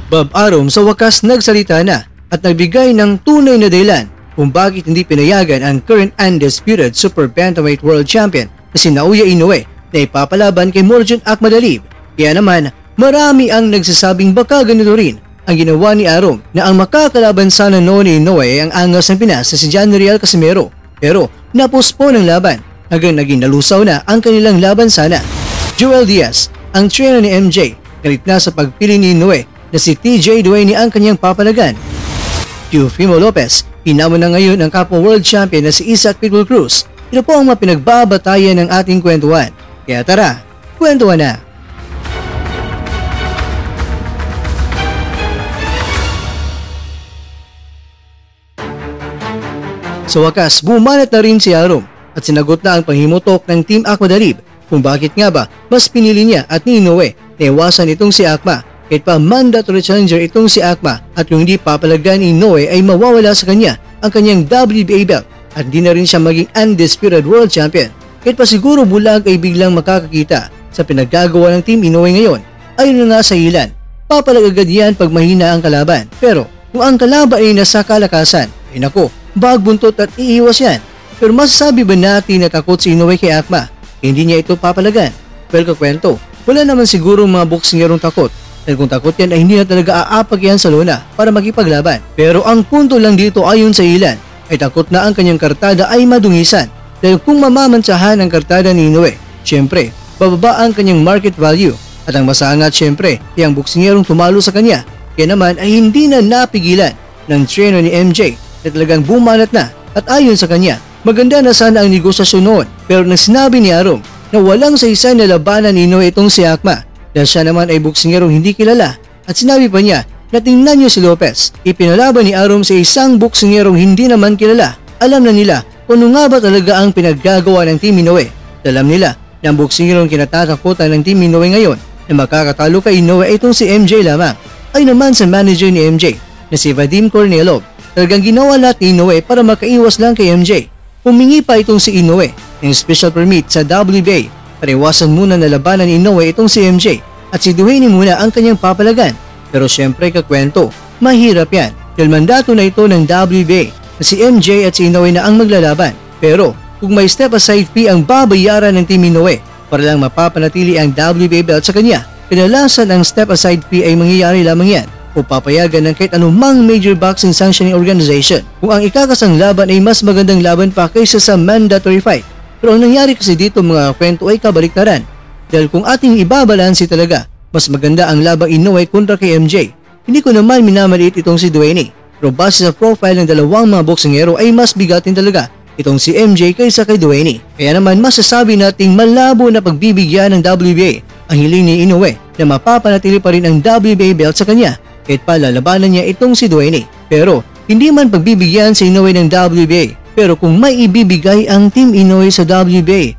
Bob Arum sa wakas nagsalita na at nagbigay ng tunay na dahilan kung bakit hindi pinayagan ang current undisputed Super Bantamweight World Champion na si Naoya Inoue na ipapalaban kay Morjan Akhmadalib. Kaya naman, marami ang nagsasabing baka ganito rin ang ginawa ni Arum na ang makakalaban sana noon ni Inoue ay ang angas ng Pinas na si John Riel Casimero. Pero napospone ang laban hanggang naging nalusaw na ang kanilang laban sana. Joel Diaz, ang trainer ni MJ, galit na sa pagpili ni Inoue na si TJ Duane ang kanyang papalagan. Teofimo Lopez, hinamon na ngayon ang kapwa world champion na si Isaac Pitbull Cruz. Ito po ang mapinagbabatayan ng ating kwentuhan. Kaya tara, kwentuhan na! Sa wakas, bumanat na rin si Arum at sinagot na ang panghimutok ng Team Akhmadalib kung bakit nga ba mas pinili niya at ni Inoue na iwasan itong si Akhma kahit pa mandatory challenger itong si Akhma at kung hindi papalagan ni Inoue ay mawawala sa kanya ang kanyang WBA belt at hindi na rin siya maging undisputed world champion. Kahit pa siguro bulag ay biglang makakakita sa pinaggagawa ng Team Inoue ngayon. Ayon na nga sa ilan, papalag agad yan pag mahina ang kalaban. Pero kung ang kalaban ay nasa kalakasan, ay nako, bagbuntot at iiwas yan. Pero masasabi ba natin na takot si Inoue kay Akhma? Hindi niya ito papalagan. Well, kakwento, wala naman siguro mga boksingerong takot. Dahil kung takot yan ay hindi na talaga aapag yan sa lona para makipaglaban. Pero ang punto lang dito ayon sa ilan ay takot na ang kanyang kartada ay madungisan. Dahil kung mamamantsahan ang kartada ni Inoue, syempre, bababa ang kanyang market value. At ang masangat syempre ay ang boksingerong tumalo sa kanya. Kaya naman ay hindi na napigilan ng trainer ni MJ na talagang bumanat na at ayon sa kanya, maganda na sana ang negosasyon noon. Pero nang sinabi ni Arum na walang saysay na labanan ni Inoue itong si Akhma dahil siya naman ay boksingerong hindi kilala at sinabi pa niya na tingnan niyo si Lopez. Ipinalaban ni Arum sa isang boksingerong hindi naman kilala. Alam na nila kung ano nga ba talaga ang pinaggagawa ng Team Inoue. Alam nila na ang boksingerong kinatatakutan ng Team Inoue ngayon na makakatalo kay Inoue ay itong si MJ lamang. Ay naman sa manager ni MJ na si Vadim Kornilov, talagang ginawa lahat ni Inoue para makaiwas lang kay MJ. Humingi pa itong si Inoue ng special permit sa WBA para iwasan muna na labanan ni Inoue itong si MJ at si Duane muna ang kanyang papalagan. Pero syempre kakwento, mahirap yan dahil mandato na ito ng WBA na si MJ at si Inoue na ang maglalaban. Pero kung may step aside fee ang babayaran ng Team Inoue para lang mapapanatili ang WBA belt sa kanya, kadalasan ang step aside fee ay mangyayari lamang yan o papayagan ng kahit anumang major boxing sanctioning organization kung ang ikakasang laban ay mas magandang laban pa kaysa sa mandatory fight. Pero ang nangyari kasi dito mga kwento ay kabaliktaran dahil kung ating ibabalansi talaga, mas maganda ang labang Inoue kontra kay MJ. Hindi ko naman minamaliit itong si Duane, pero base sa profile ng dalawang mga boksingero ay mas bigatin talaga itong si MJ kaysa kay Duane. Kaya naman masasabi nating malabo na pagbibigyan ng WBA ang hiling ni Inoue na mapapanatili pa rin ang WBA belt sa kanya kahit pa lalabanan niya itong si Duane. Pero hindi man pagbibigyan si Inoue ng WBA. Pero kung may ibibigay ang Team Inoue sa WBA,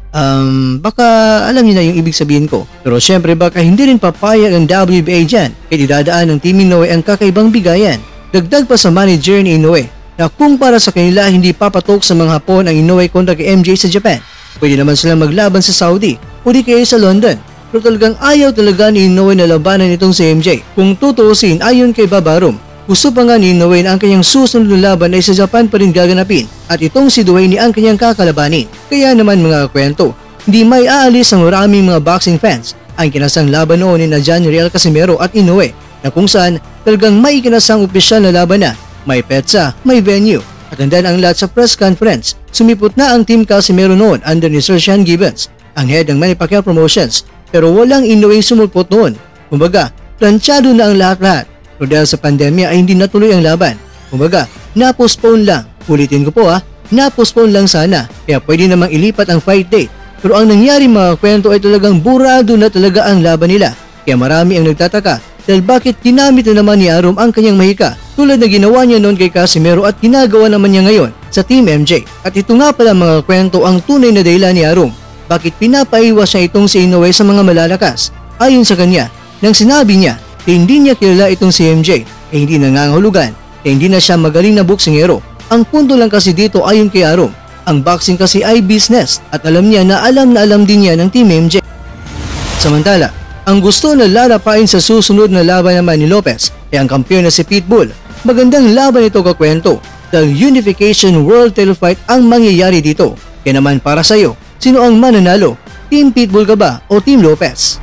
baka alam niyo na yung ibig sabihin ko. Pero syempre baka hindi rin papayag ang WBA dyan kahit idadaan ng Team Inoue ang kakaibang bigayan. Dagdag pa sa manager ni Inoue na kung para sa kanila hindi papatok sa mga Hapon ang Inoue kontra kay MJ sa Japan, pwede naman silang maglaban sa Saudi o di kaya sa London. Pero talagang ayaw talaga ni Inoue na labanan itong si MJ. Kung tutuusin ayon kay Bob Arum, gusto pa nga ni Inoue na ang kanyang susunod na laban ay sa Japan pa rin gaganapin at itong si Duane ang kanyang kakalabanin. Kaya naman mga kwento, hindi may aalis ang maraming mga boxing fans ang kinasang laban noon ni John Riel Casimero at Inoue na kung saan talagang may kinasang opisyal na laban na, may petsa, may venue at andan ang lahat sa press conference. Sumipot na ang Team Casimero noon under ni Sir Sean Gibbons, ang head ng Manny Pacquiao Promotions, pero walang Inoue sumulpot noon. Kumbaga, planchado na ang lahat-lahat. Pero dahil sa pandemya ay hindi natuloy ang laban. Kumbaga, na-postpone lang. Ulitin ko po na-postpone lang sana. Kaya pwede namang ilipat ang fight date. Pero ang nangyari mga kwento ay talagang burado na talaga ang laban nila. Kaya marami ang nagtataka dahil bakit ginamit na naman ni Arum ang kanyang mahika tulad na ginawa niya noon kay Casimero at ginagawa naman niya ngayon sa Team MJ. At ito nga pala mga kwento ang tunay na dahilan ni Arum bakit pinapaiwas siya itong si Inoue sa mga malalakas. Ayon sa kanya, nang sinabi niya hindi niya kilala itong si MJ hindi nangangahulugan hindi na siya magaling na boksingero. Ang punto lang kasi dito ayon kay Arum, ang boxing kasi ay business at alam niya na alam din niya ng Team MJ. Samantala, ang gusto na lalapain sa susunod na laban naman ni Lopez ang kampiyon na si Pitbull. Magandang laban ito kakwento dahil Unification World Title Fight ang mangyayari dito. Kaya naman para sa'yo, sino ang mananalo? Team Pitbull ka ba o Team Lopez?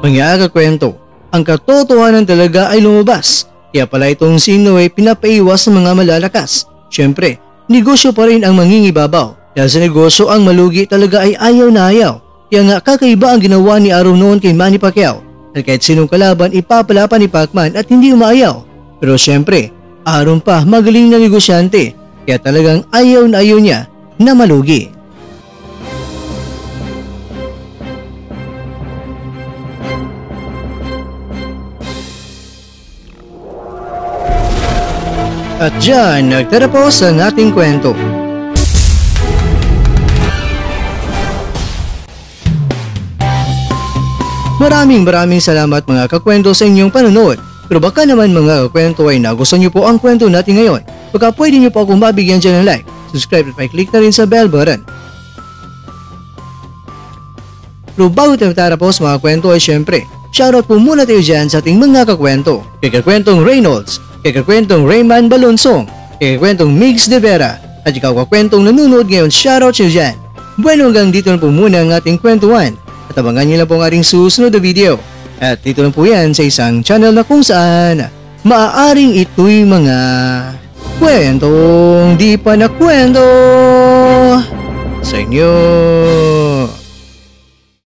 Mga kakwento, ang katotohanan talaga ay lumabas. Kaya pala itong si Inoue pinapaiwas sa mga malalakas. Siyempre, negosyo pa rin ang mangingibabaw. Dahil sa negosyo ang malugi talaga ay ayaw na ayaw. Kaya nga kakaiba ang ginawa ni Aaron noon kay Manny Pacquiao. At kahit sinong kalaban ipapalapan ni Pacman at hindi umaayaw. Pero siyempre, Aaron pa magaling na negosyante. Kaya talagang ayaw na ayaw niya na malugi. At dyan, nagtatapos ang ating kwento. Maraming salamat mga kakwento sa inyong panonood. Pero baka naman mga kakwento ay nagustuhan niyo po ang kwento natin ngayon. Baka pwede niyo po akong mabigyan dyan ng like, subscribe at click na rin sa bell button. Pero bago tayo matapos mga kwento ay syempre, shoutout po muna tayo dyan sa ating mga kakwento. Kay Kakwentong Reynolds, kay Kakwentong Rayman Balonsong, kay Kakwentong Migs De Vera, at ikaw kakwentong nanonood ngayon, shoutout siya dyan. Bueno, hanggang dito na po muna ang ating kwentuhan. At abangan nyo lang po ang ating susunod na video. At dito lang po yan sa isang channel na kung saan maaaring ito'y mga kwentong di pa na kwento sa inyo.